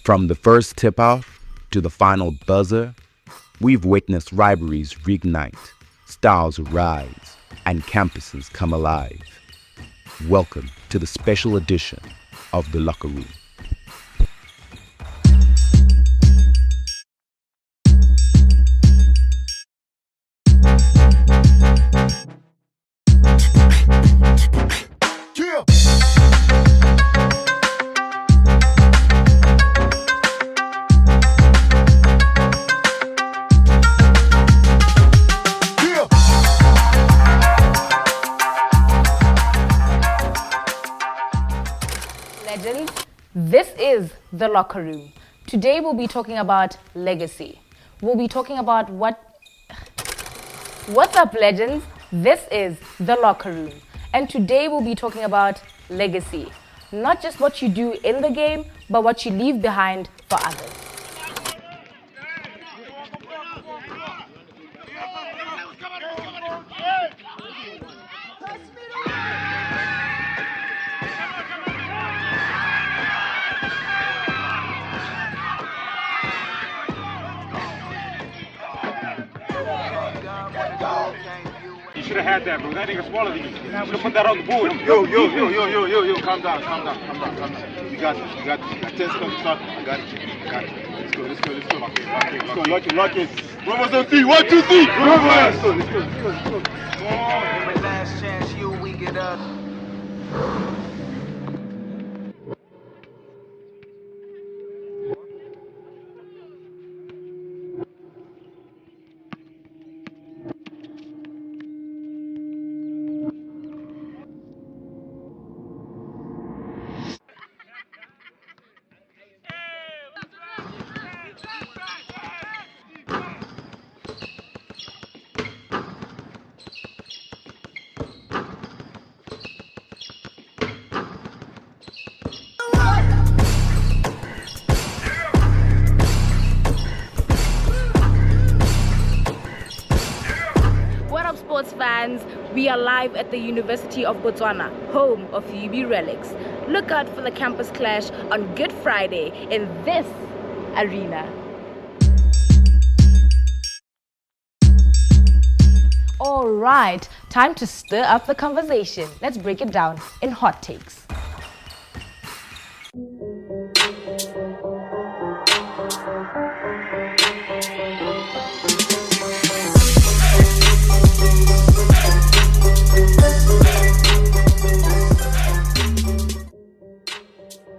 From the first tip-off to the final buzzer, we've witnessed rivalries reignite, styles rise, and campuses come alive. Welcome to the special edition of The Locker Room. Legends, this is The Locker Room. Today we'll be talking about legacy. We'll be talking about What's up, legends? This is The Locker Room. And today we'll be talking about legacy. Not just what you do in the game, but what you leave behind for others. You should have had that, bro. That nigga swallowed you. You should have put that on the board. Yo, calm down. You got this. You got 10 seconds to start. I got it. Let's go. Lock it. Ramos on 3. 1, 2, 3. Let's go. Every last chance we get up. Sports fans, we are live at the University of Botswana, home of UB Relics. Look out for the campus clash on Good Friday in this arena. All right, time to stir up the conversation. Let's break it down in hot takes.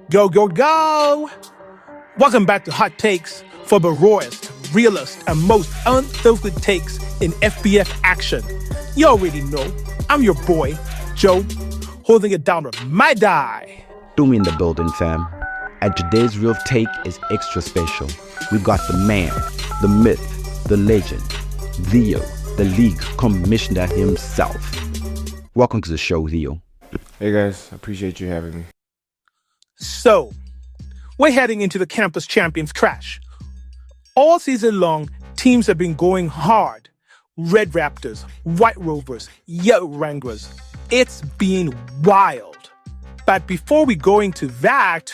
Go! Welcome back to Hot Takes for the rawest, realest, and most unfiltered takes in FBF action. You already know, I'm your boy, Joe, holding it down with my die. Tumi in the building, fam. And today's real take is extra special. We've got the man, the myth, the legend, Theo, the league commissioner himself. Welcome to the show, Theo. Hey guys, appreciate you having me. So, we're heading into the campus champions crash. All season long, teams have been going hard. Red Raptors, White Rovers, Yellow Wranglers. It's been wild. But before we go into that,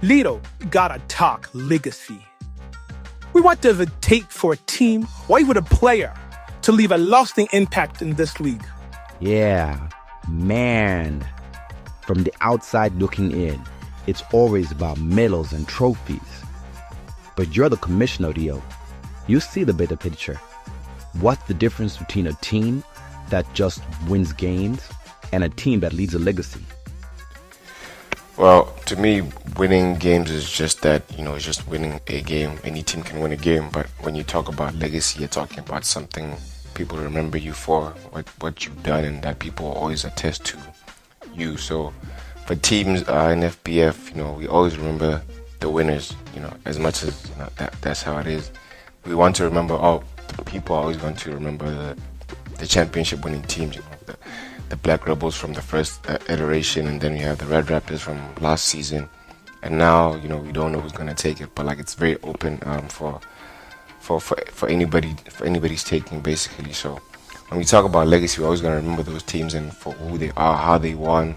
Lito, gotta talk legacy. What does it take for a team or even a player to leave a lasting impact in this league? Yeah, man. From the outside looking in, it's always about medals and trophies. But you're the commissioner, Theo. You see the bigger picture. What's the difference between a team that just wins games and a team that leaves a legacy? Well, to me, winning games is just that, it's just winning a game. Any team can win a game, but when you talk about legacy, you're talking about something people remember you for, what you've done, and that people always attest to you. So for teams in FBF, we always remember the winners, as much as that's how it is. We want to remember the people always want to remember the championship winning teams, the Black Rebels from the first iteration, and then we have the Red Raptors from last season. And now, we don't know who's going to take it, but it's very open for anybody's taking, basically. So when we talk about legacy, we're always going to remember those teams and for who they are, how they won,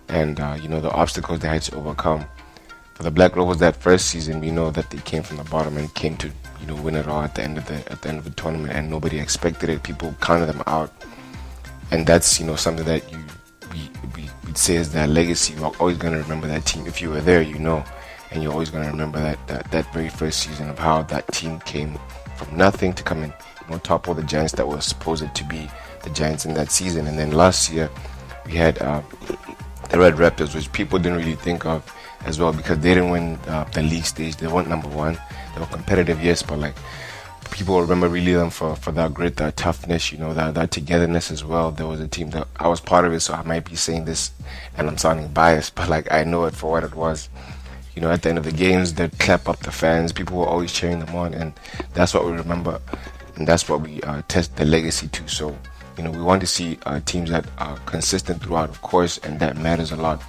and the obstacles they had to overcome. for the Black Rovers that first season, we know that they came from the bottom and came to win it all at the end of the tournament, and nobody expected it. People counted them out, and that's something that we'd say is that legacy. We're always gonna remember that team. If you were there, and you're always gonna remember that very first season of how that team came from nothing to come in, topple the giants that were supposed to be the giants in that season. And then last year we had the Red Raptors, which people didn't really think of as well because they didn't win the league stage. They weren't number one. They were competitive, yes, but like people remember really them for that grit, that toughness, that togetherness as well. There was a team that I was part of it, so I might be saying this and I'm sounding biased, but like I know it for what it was. At the end of the games, they'd clap up the fans. People were always cheering them on, and that's what we remember, and that's what we test the legacy to. So, we want to see teams that are consistent throughout, of course, and that matters a lot.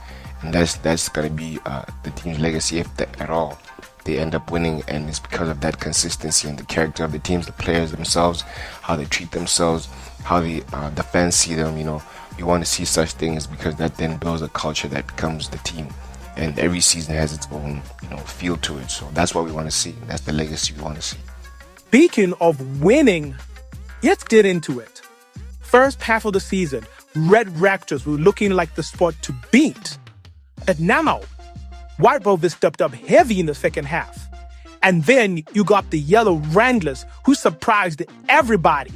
And that's going to be the team's legacy if at all they end up winning, and it's because of that consistency and the character of the teams, the players themselves, how they treat themselves, how the fans see them. We want to see such things because that then builds a culture that becomes the team. And every season has its own, feel to it. So that's what we want to see. That's the legacy we want to see. Speaking of winning, let's get into it. First half of the season, Red Raptors were looking like the spot to beat. And now, White Rovers stepped up heavy in the second half. And then you got the Yellow Wranglers, who surprised everybody,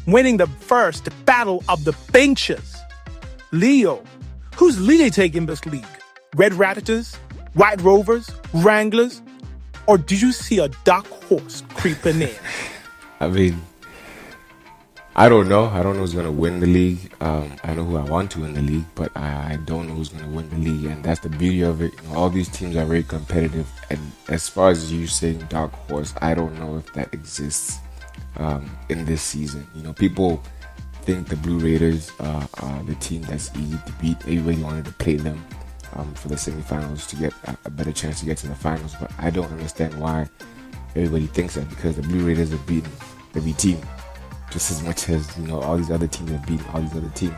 winning the first battle of the benches. Leo, who's really taking this league? Red Raptors, White Rovers, Wranglers, or did you see a dark horse creeping in? I mean, I don't know. I don't know who's going to win the league. I know who I want to win the league, but I don't know who's going to win the league. And that's the beauty of it. All these teams are very competitive. And as far as you saying dark horse, I don't know if that exists in this season. People think the Blue Raiders are the team that's easy to beat. Everybody wanted to play them for the semifinals to get a better chance to get to the finals, but I don't understand why everybody thinks that, because the Blue Raiders have beaten every team just as much as all these other teams have beaten all these other teams.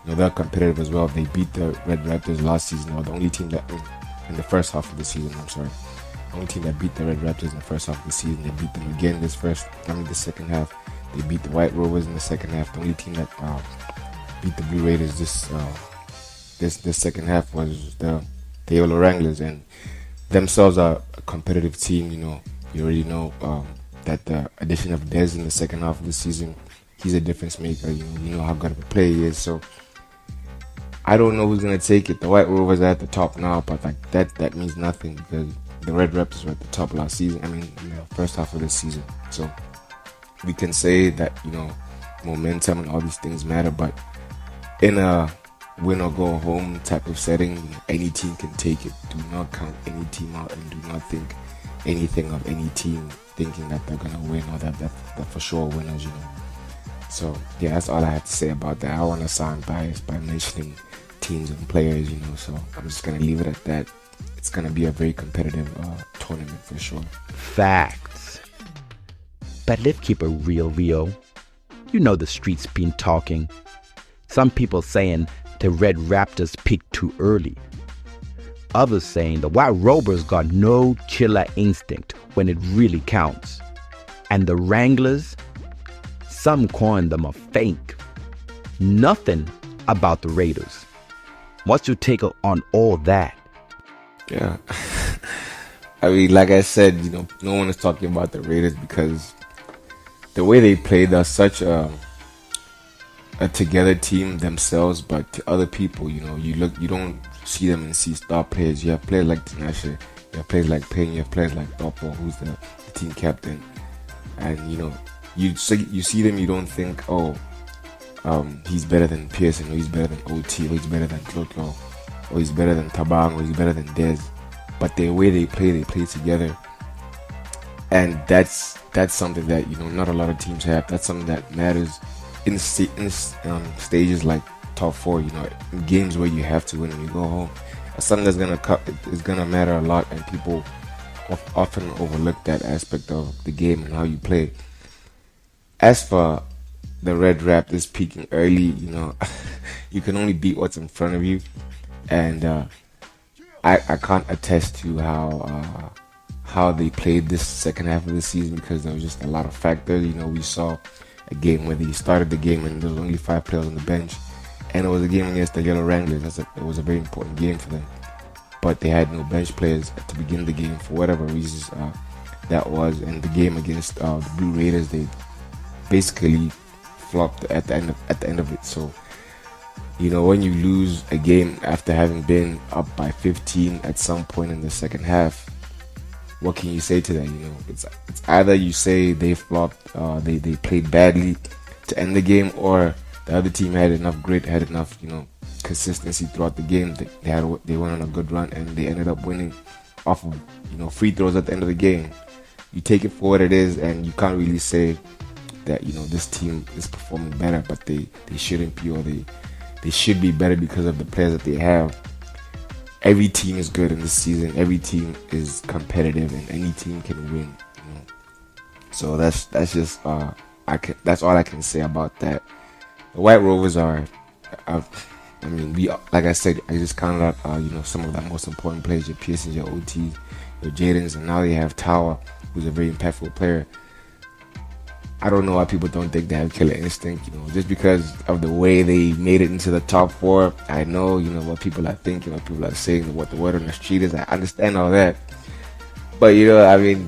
They're competitive as well. They beat the Red Raptors last season, or the only team that in the first half of the season. The only team that beat the Red Raptors in the first half of the season. They beat them again the second half. They beat the White Rovers in the second half. The only team that beat the Blue Raiders this second half was the Yellow Wranglers, and themselves are a competitive team. You already know that the addition of Dez in the second half of the season, he's a difference maker. You know how good of a player he is. So I don't know who's gonna take it. The White Rovers are at the top now, but like that means nothing because the Red Raptors were at the top last season. I mean, first half of the season. So we can say that momentum and all these things matter, but in a win or go home type of setting, any team can take it. Do not count any team out, and do not think anything of any team thinking that they're gonna win or that they're for sure winners. So yeah, that's all I have to say about that. I don't want to sound biased by mentioning teams and players, so I'm just gonna leave it at that. It's gonna be a very competitive tournament for sure. Facts. But let's keep it real, Rio. The streets been talking. Some people saying the Red Raptors peaked too early. Others saying the White Rovers got no killer instinct when it really counts. And the Wranglers, some calling them a fake. Nothing about the Raiders. What's your take on all that? Yeah. I mean, like I said, no one is talking about the Raiders because the way they play, they're such a together team themselves, but to other people, you don't see them and see star players. You have players like Tinashe, you have players like Payne, you have players like Topo, who's the team captain, and you see them, you don't think, he's better than Pearson, or he's better than OT, or he's better than Tlotlo, or he's better than Tabang, or he's better than Dez. But the way they play together, and that's something that not a lot of teams have. That's something that matters in stages like top four, in games where you have to win and you go home. That's something that's is gonna matter a lot, and people often overlook that aspect of the game and how you play. As for the Red Raptors peaking early, you can only beat what's in front of you, and I can't attest to how they played this second half of the season because there was just a lot of factors. You know, we saw a game where they started the game and there was only 5 players on the bench, and it was a game against the Yellow Wranglers. It was a very important game for them, but they had no bench players at the beginning of the game for whatever reasons that was. And the game against the Blue Raiders, they basically flopped at the end of it. So, you know, when you lose a game after having been up by 15 at some point in the second half, what can you say to that? You know, it's either you say they flopped, they played badly to end the game, or the other team had enough grit, had enough, you know, consistency throughout the game. They went on a good run and they ended up winning off of, you know, free throws at the end of the game. You take it for what it is, and you can't really say that, you know, this team is performing better, but they shouldn't be, or they should be better because of the players that they have. Every team is good in this season. Every team is competitive, and any team can win. You know? So that's just that's all I can say about that. The White Rovers are, I mean, like I said, I just counted out you know, some of the most important players: your Pearsons, your OTs, your Jadens, and now they have Tower, who's a very impactful player. I don't know why people don't think they have killer instinct, you know, just because of the way they made it into the top 4. I know, you know, what people are thinking, what people are saying, what the word on the street is. I understand all that. But, you know, I mean,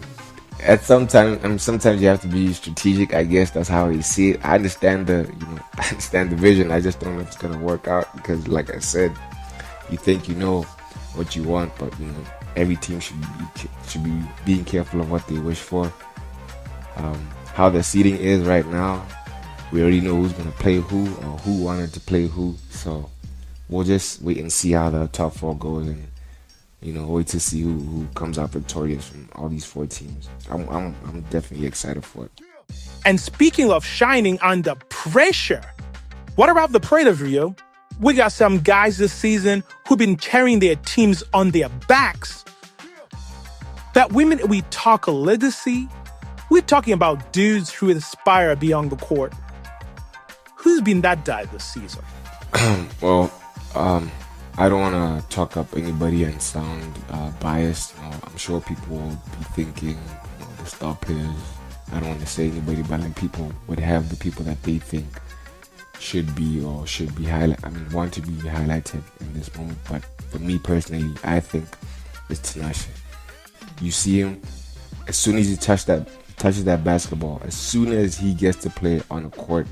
sometimes you have to be strategic. I guess that's how they see it. I understand the vision. I just don't know if it's going to work out because, like I said, you think you know what you want, but, you know, every team should be being careful of what they wish for. How the seating is right now, we already know who's going to play who or who wanted to play who. So we'll just wait and see how the top 4 goes, and, you know, wait to see who comes out victorious from all these 4 teams. I'm definitely excited for it. And speaking of shining under pressure, what about the Predators, Rio? We got some guys this season who've been carrying their teams on their backs. That women we talk a legacy, we're talking about dudes who inspire beyond the court. Who's been that guy this season? Well, I don't want to talk up anybody and sound biased. I'm sure people will be thinking, you know, the star players. I don't want to say anybody, but like people would have the people that they think should be highlighted. I mean, want to be highlighted in this moment. But for me personally, I think it's Tinashe. You see him as soon as he touches that basketball, as soon as he gets to play on the court,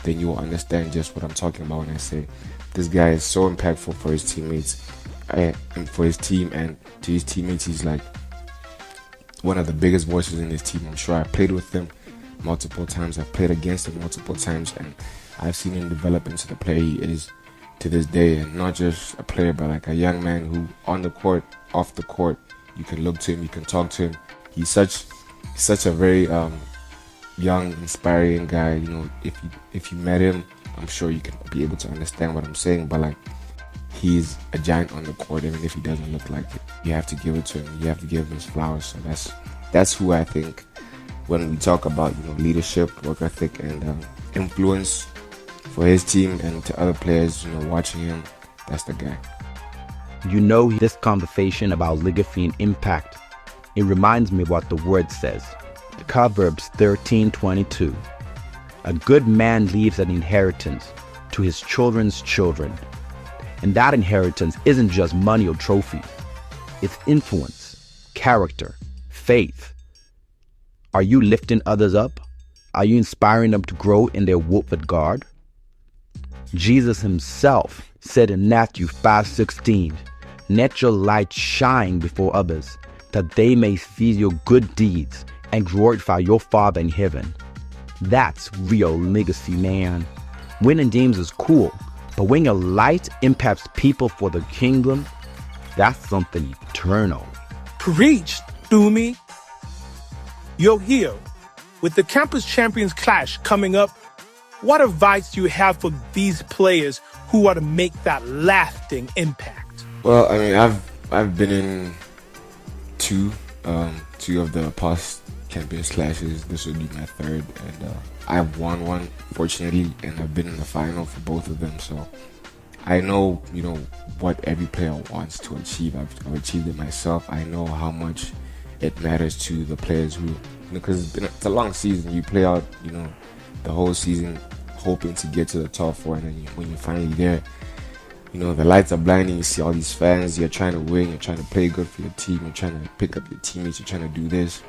then you will understand just what I'm talking about when I say this guy is so impactful for his teammates and for his team, and to his teammates he's like one of the biggest voices in his team. I'm sure I played with him multiple times, I've played against him multiple times, and I've seen him develop into the player he is to this day. And not just a player, but like a young man who on the court, off the court, you can look to him, you can talk to him. He's such a very young, inspiring guy. You know, if you met him, I'm sure you can be able to understand what I'm saying. But like, he's a giant on the court, even if he doesn't look like it. You have to give it to him. You have to give him his flowers. So that's who I think when we talk about, you know, leadership, work ethic, and influence for his team and to other players. You know, watching him, that's the guy. You know, this conversation about legacy and impact, it reminds me what the word says. Proverbs 13:22. A good man leaves an inheritance to his children's children. And that inheritance isn't just money or trophies. It's influence, character, faith. Are you lifting others up? Are you inspiring them to grow in their walk with God? Jesus himself said in Matthew 5:16, "Let your light shine before others, that they may see your good deeds and glorify your Father in heaven." That's real legacy, man. Winning games is cool, but when your light impacts people for the kingdom, that's something eternal. Preach, Tumi. Yo, here, with the Campus Champions Clash coming up, what advice do you have for these players who want to make that lasting impact? Well, I mean, I've been in two of the past Champions Clashes. This would be my third, and I've won one, fortunately, and I've been in the final for both of them. So I know, what every player wants to achieve. I've achieved it myself. I know how much it matters to the players who, because it's a long season. You play out, the whole season hoping to get to the top four, and then when you're finally there, the lights are blinding. You see all these fans. You're trying to win. You're trying to play good for your team. You're trying to pick up your teammates. You're trying to do this,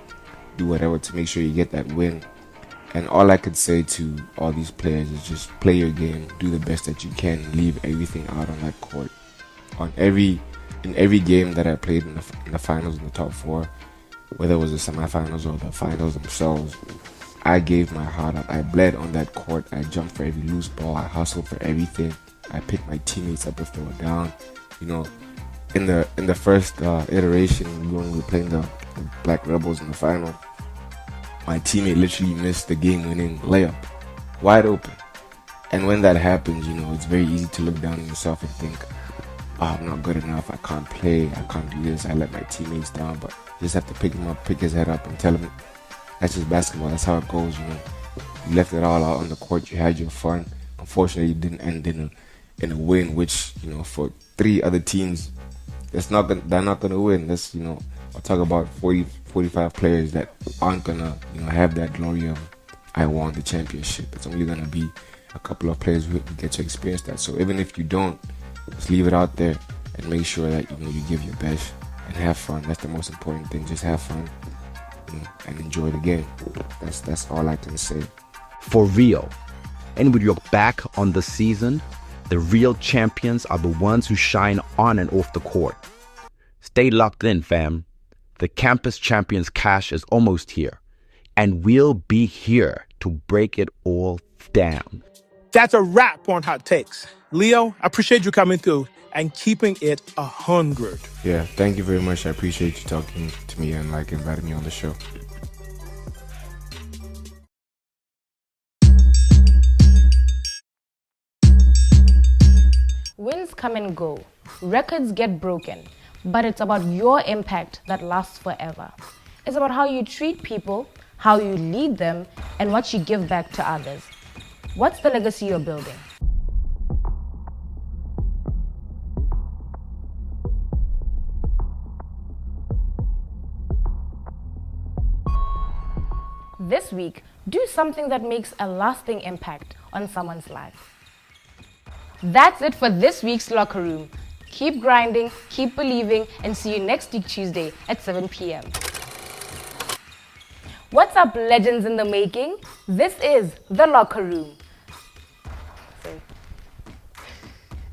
do whatever to make sure you get that win. And all I could say to all these players is just play your game, do the best that you can, leave everything out on that court. In every game that I played in the finals, in the top four, whether it was the semifinals or the finals themselves, I gave my heart out. I bled on that court. I jumped for every loose ball. I hustled for everything. I picked my teammates up if they were down. In the first iteration when we were playing the Black Rebels in the final, my teammate literally missed the game-winning layup, wide open. And when that happens, it's very easy to look down on yourself and think, I'm not good enough, I can't play, I can't do this, I let my teammates down. But you just have to pick him up, pick his head up and tell him, that's just basketball, that's how it goes, You left it all out on the court, you had your fun. Unfortunately, it didn't end in a win, which, for 3 other teams, they're not gonna win. That's, I'll talk about 45 players that aren't gonna, have that glory of I won the championship. It's only gonna be a couple of players who get to experience that. So even if you don't, just leave it out there and make sure that you give your best and have fun. That's the most important thing. Just have fun, and enjoy the game. That's all I can say. For real. And with your back on the season, the real champions are the ones who shine on and off the court. Stay locked in, fam. The Campus Champions Cash is almost here, and we'll be here to break it all down. That's a wrap on Hot Takes. Leo, I appreciate you coming through and keeping it 100. Yeah, thank you very much. I appreciate you talking to me and inviting me on the show. Wins come and go. Records get broken. But it's about your impact that lasts forever. It's about how you treat people, how you lead them, and what you give back to others. What's the legacy you're building? This week, do something that makes a lasting impact on someone's life. That's it for this week's Locker Room. Keep grinding, keep believing, and see you next week Tuesday at 7 p.m. What's up, legends in the making? This is The Locker Room. Sorry.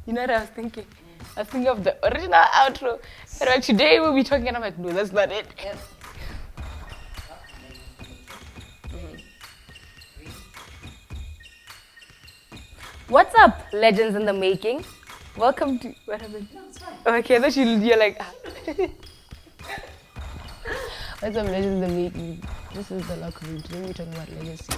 You know what I was thinking? I was thinking of the original outro. But today we'll be talking, and I'm like, no, that's not it. Yep. What's up, legends in the making? Welcome to... What happened? No, it's fine. Okay, I thought you're like... What's up, legends in the making? This is The Locker Room. Today we're talking about legacy.